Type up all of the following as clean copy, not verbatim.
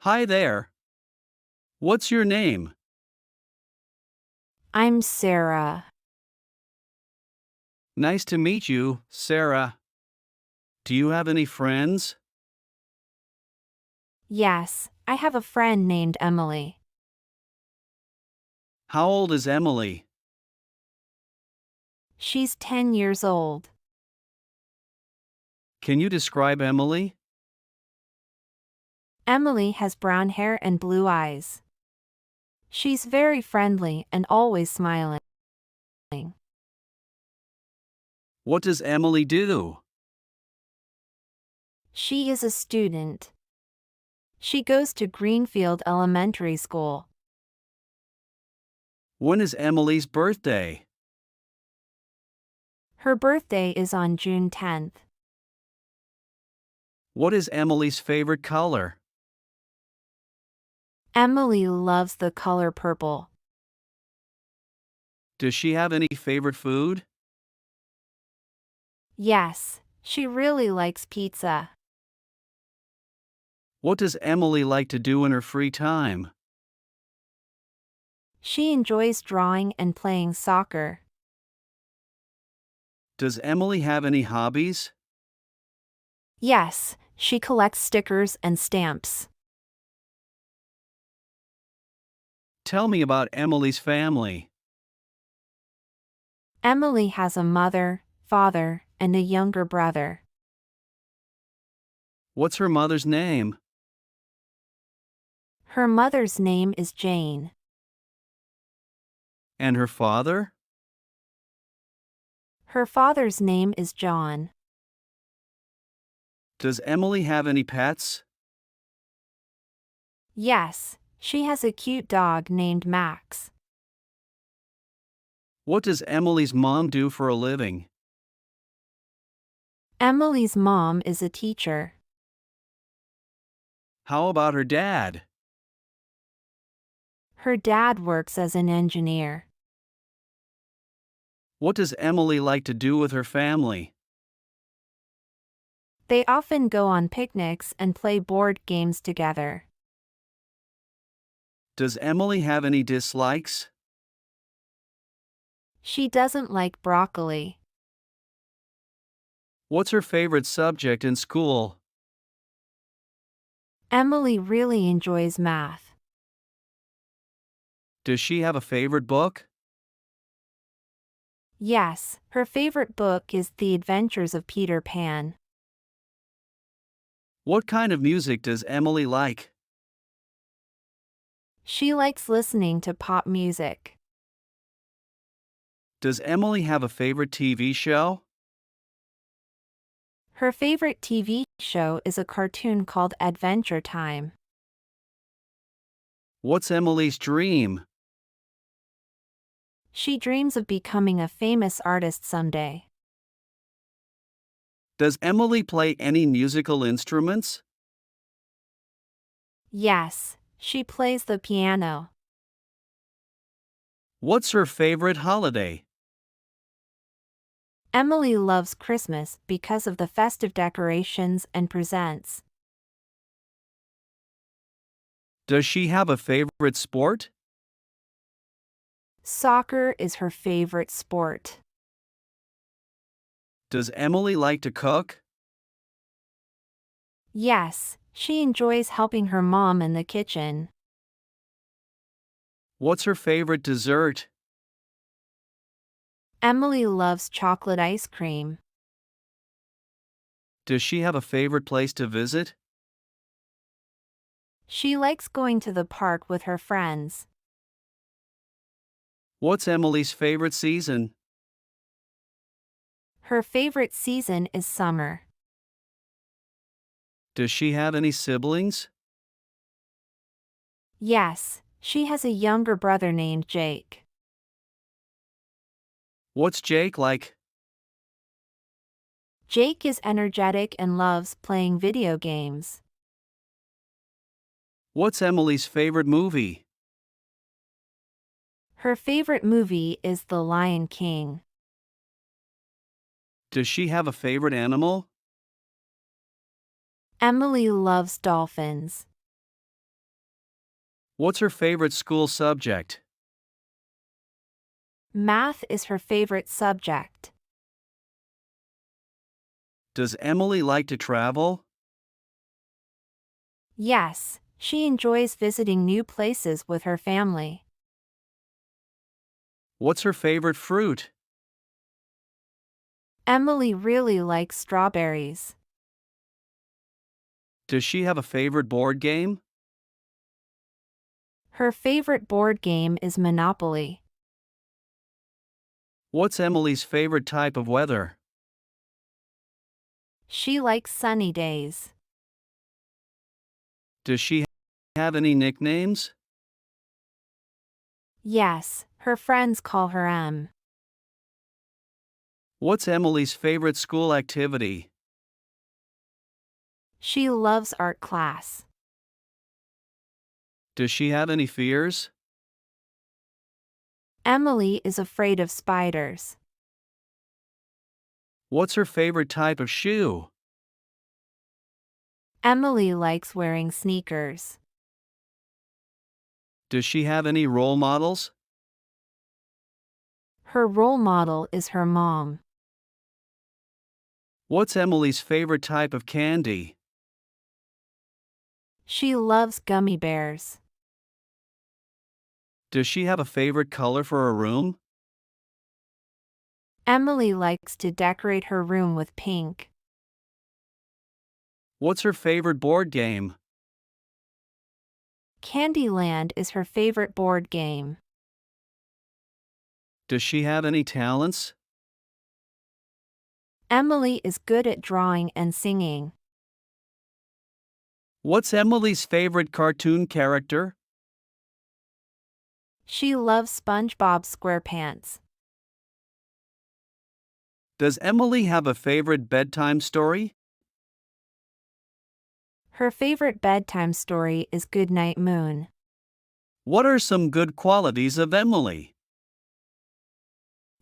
Hi there. What's your name? I'm Sarah. Nice to meet you, Sarah. Do you have any friends? Yes, I have a friend named Emily. How old is Emily? She's 10 years old. Can you describe Emily? Emily has brown hair and blue eyes. She's very friendly and always smiling. What does Emily do? She is a student. She goes to Greenfield Elementary School. When is Emily's birthday? Her birthday is on June 10th. What is Emily's favorite color? Emily loves the color purple. Does she have any favorite food? Yes, she really likes pizza. What does Emily like to do in her free time? She enjoys drawing and playing soccer. Does Emily have any hobbies? Yes, she collects stickers and stamps. Tell me about Emily's family. Emily has a mother, father, and a younger brother. What's her mother's name? Her mother's name is Jane. And her father? Her father's name is John. Does Emily have any pets? Yes, she has a cute dog named Max. What does Emily's mom do for a living? Emily's mom is a teacher. How about her dad? Her dad works as an engineer. What does Emily like to do with her family? They often go on picnics and play board games together. Does Emily have any dislikes? She doesn't like broccoli. What's her favorite subject in school? Emily really enjoys math. Does she have a favorite book? Yes, her favorite book is The Adventures of Peter Pan. What kind of music does Emily like? She likes listening to pop music. Does Emily have a favorite TV show? Her favorite TV show is a cartoon called Adventure Time. What's Emily's dream? She dreams of becoming a famous artist someday. Does Emily play any musical instruments? Yes, she plays the piano. What's her favorite holiday? Emily loves Christmas because of the festive decorations and presents. Does she have a favorite sport? Soccer is her favorite sport. Does Emily like to cook? Yes, she enjoys helping her mom in the kitchen. What's her favorite dessert? Emily loves chocolate ice cream. Does she have a favorite place to visit? She likes going to the park with her friends. What's Emily's favorite season? Her favorite season is summer. Does she have any siblings? Yes, she has a younger brother named Jake. What's Jake like? Jake is energetic and loves playing video games. What's Emily's favorite movie? Her favorite movie is The Lion King. Does she have a favorite animal? Emily loves dolphins. What's her favorite school subject? Math is her favorite subject. Does Emily like to travel? Yes, she enjoys visiting new places with her family. What's her favorite fruit? Emily really likes strawberries. Does she have a favorite board game? Her favorite board game is Monopoly. What's Emily's favorite type of weather? She likes sunny days. Does she have any nicknames? Yes, her friends call her M. What's Emily's favorite school activity? She loves art class. Does she have any fears? Emily is afraid of spiders. What's her favorite type of shoe? Emily likes wearing sneakers. Does she have any role models? Her role model is her mom. What's Emily's favorite type of candy? She loves gummy bears. Does she have a favorite color for her room? Emily likes to decorate her room with pink. What's her favorite board game? Candyland is her favorite board game. Does she have any talents? Emily is good at drawing and singing. What's Emily's favorite cartoon character? She loves SpongeBob SquarePants. Does Emily have a favorite bedtime story? Her favorite bedtime story is Goodnight Moon. What are some good qualities of Emily?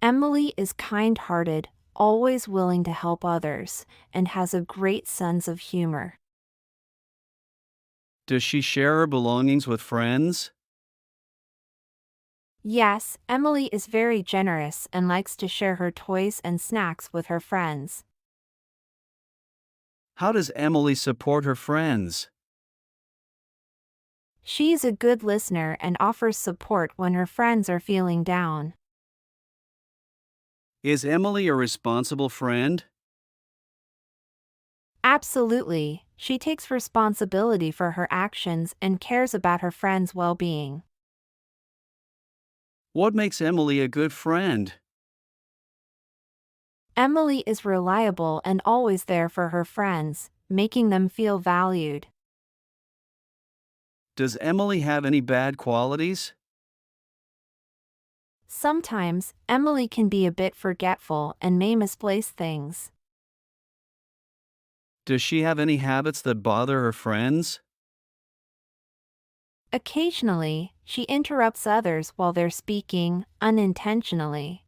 Emily is kind-hearted, always willing to help others, and has a great sense of humor. Does she share her belongings with friends? Yes, Emily is very generous and likes to share her toys and snacks with her friends. How does Emily support her friends? She is a good listener and offers support when her friends are feeling down. Is Emily a responsible friend? Absolutely, she takes responsibility for her actions and cares about her friends' well-being. What makes Emily a good friend? Emily is reliable and always there for her friends, making them feel valued. Does Emily have any bad qualities? Sometimes, Emily can be a bit forgetful and may misplace things. Does she have any habits that bother her friends? Occasionally, she interrupts others while they're speaking, unintentionally.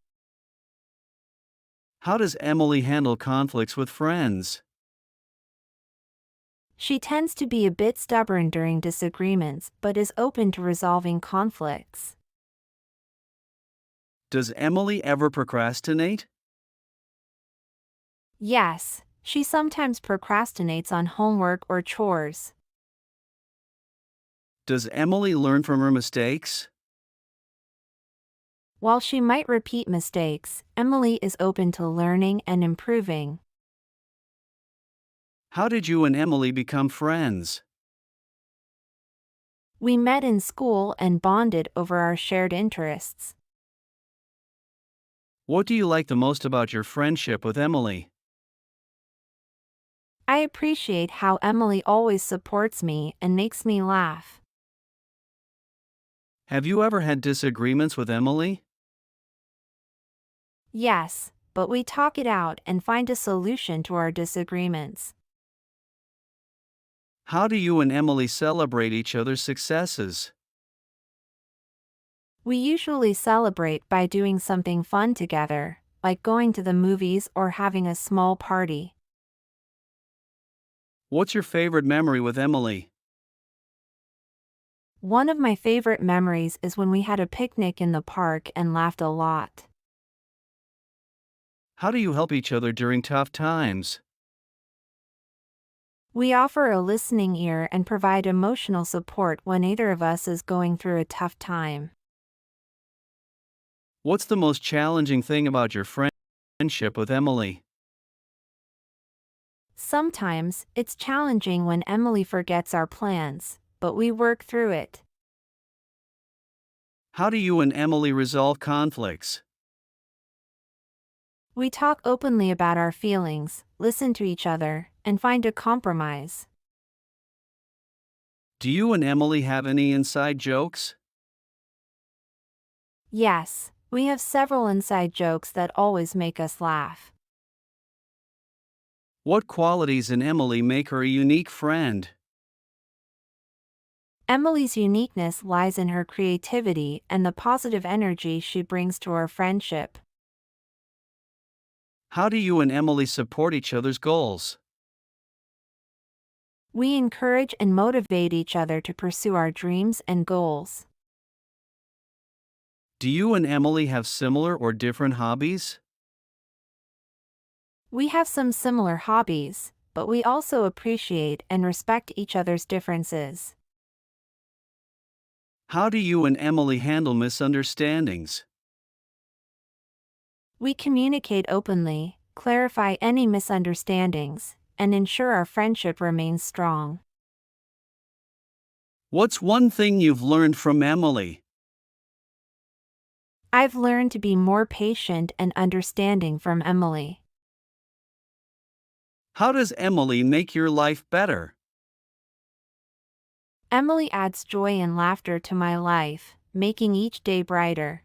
How does Emily handle conflicts with friends? She tends to be a bit stubborn during disagreements but is open to resolving conflicts. Does Emily ever procrastinate? Yes, she sometimes procrastinates on homework or chores. Does Emily learn from her mistakes? While she might repeat mistakes, Emily is open to learning and improving. How did you and Emily become friends? We met in school and bonded over our shared interests. What do you like the most about your friendship with Emily? I appreciate how Emily always supports me and makes me laugh. Have you ever had disagreements with Emily? Yes, but we talk it out and find a solution to our disagreements. How do you and Emily celebrate each other's successes? We usually celebrate by doing something fun together, like going to the movies or having a small party. What's your favorite memory with Emily? One of my favorite memories is when we had a picnic in the park and laughed a lot. How do you help each other during tough times? We offer a listening ear and provide emotional support when either of us is going through a tough time. What's the most challenging thing about your friendship with Emily? Sometimes, it's challenging when Emily forgets our plans, but we work through it. How do you and Emily resolve conflicts? We talk openly about our feelings, listen to each other, and find a compromise. Do you and Emily have any inside jokes? Yes, we have several inside jokes that always make us laugh. What qualities in Emily make her a unique friend? Emily's uniqueness lies in her creativity and the positive energy she brings to our friendship. How do you and Emily support each other's goals? We encourage and motivate each other to pursue our dreams and goals. Do you and Emily have similar or different hobbies? We have some similar hobbies, but we also appreciate and respect each other's differences. How do you and Emily handle misunderstandings? We communicate openly, clarify any misunderstandings, and ensure our friendship remains strong. What's one thing you've learned from Emily? I've learned to be more patient and understanding from Emily. How does Emily make your life better? Emily adds joy and laughter to my life, making each day brighter.